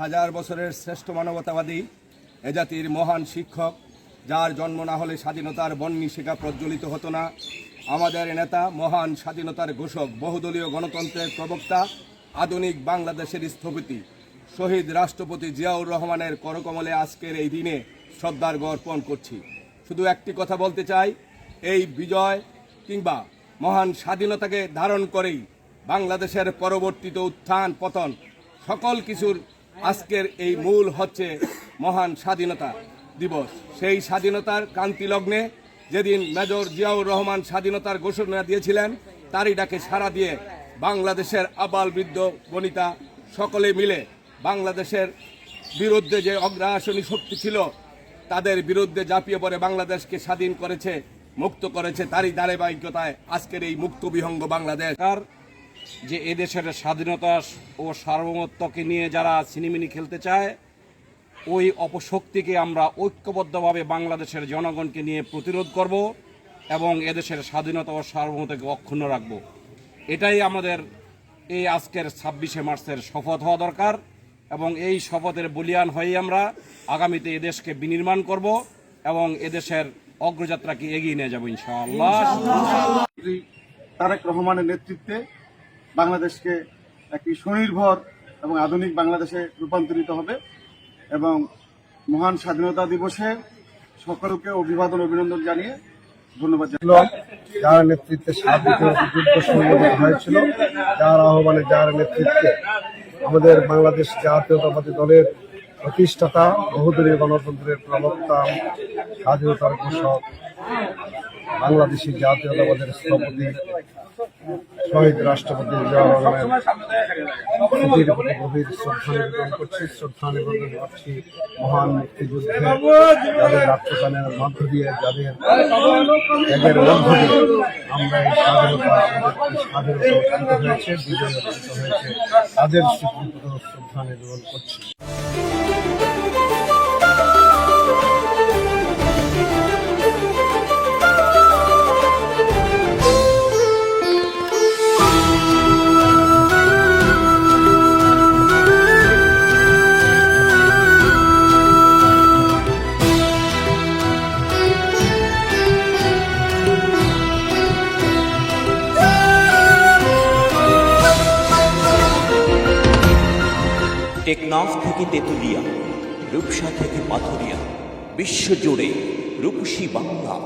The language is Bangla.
হাজার বছরের শ্রেষ্ঠ মানবতাবাদী এ জাতির মহান শিক্ষক, যার জন্ম না হলে স্বাধীনতার বন্যী শিখা প্রজ্বলিত হতো না। আমাদের নেতা, মহান স্বাধীনতার ঘোষক, বহুদলীয় গণতন্ত্রের প্রবক্তা, আধুনিক বাংলাদেশের স্থপতি শহীদ রাষ্ট্রপতি জিয়াউর রহমানের করকমলে আজকের এই দিনে শ্রদ্ধার্ঘ্য অর্পণ করছি। শুধু একটি কথা বলতে চাই, এই বিজয় কিংবা মহান স্বাধীনতাকে ধারণ করেই বাংলাদেশের পরবর্তীতে উত্থান পতন সকল কিছুর আজকের এই মূল হচ্ছে মহান স্বাধীনতা দিবস। সেই স্বাধীনতার ক্রান্তি লগ্নে যেদিন মেজর জিয়াউর রহমান স্বাধীনতার ঘোষণা দিয়েছিলেন, তারই ডাকে সাড়া দিয়ে বাংলাদেশের আবাল বৃদ্ধ বনিতা সকলে মিলে বাংলাদেশের বিরুদ্ধে যে অগ্রাসনী শক্তি ছিল তাদের বিরুদ্ধে ঝাঁপিয়ে পড়ে বাংলাদেশকে স্বাধীন করেছে, মুক্ত করেছে। তারই ধারাবাহিকতায় আজকের এই মুক্ত বিহঙ্গ বাংলাদেশ। যে এদেশের স্বাধীনতা ও সার্বভৌমত্বকে নিয়ে যারা ছিনিমিনি খেলতে চায়, ওই অপশক্তিকে আমরা ঐক্যবদ্ধভাবে বাংলাদেশের জনগণকে নিয়ে প্রতিরোধ করব এবং এদেশের স্বাধীনতা ও সার্বভৌমত্বকে অক্ষুণ্ণ রাখব। এটাই আমাদের এই আজকের 26শে মার্চের শপথ হওয়া দরকার এবং এই শপথের বলিয়ান হয়ে আমরা আগামীতে এদেশকে বিনির্মাণ করব এবং এদেশের অগ্রযাত্রাকে এগিয়ে নিয়ে যাব ইনশাআল্লাহ। তারেক রহমানের নেতৃত্বে বাংলাদেশকে একটি স্বনির্ভর এবং আধুনিক বাংলাদেশে রূপান্তরিত হবে এবং মহান স্বাধীনতা দিবসে সকলকে অভিবাদন অভিনন্দন জানিয়ে ধন্যবাদ জানাই। যার নেতৃত্বে সার্বিক যুদ্ধ সংগঠিত হয়েছিল, যার আহ্বানে, যার নেতৃত্বে আমাদের বাংলাদেশ জাতীয়তাবাদী দলের প্রতিষ্ঠাতা, বহুদলীয় গণতন্ত্রের প্রবক্তা, স্বাধীনতার ঘোষক, বাংলাদেশি জাতীয়তাবাদের স্থপতি শহীদ রাষ্ট্রপতি জিয়াউর রহমানের প্রতি গভীর শ্রদ্ধা নিবেদন করছি। মহান মুক্তিযুদ্ধে যাদের আত্মদানের মধ্য দিয়ে, যাদের ত্যাগের মধ্য দিয়ে আমরা এই স্বাধীনতা অর্জিত হয়েছে, বিজয় অর্জিত হয়েছে, তাদের স্বীকৃত শ্রদ্ধা নিবেদন করছি। টেকনাফ থেকে তেঁতুলিয়া, রূপসা থেকে পাথুরিয়া, বিশ্বজুড়ে রূপসী বাংলা।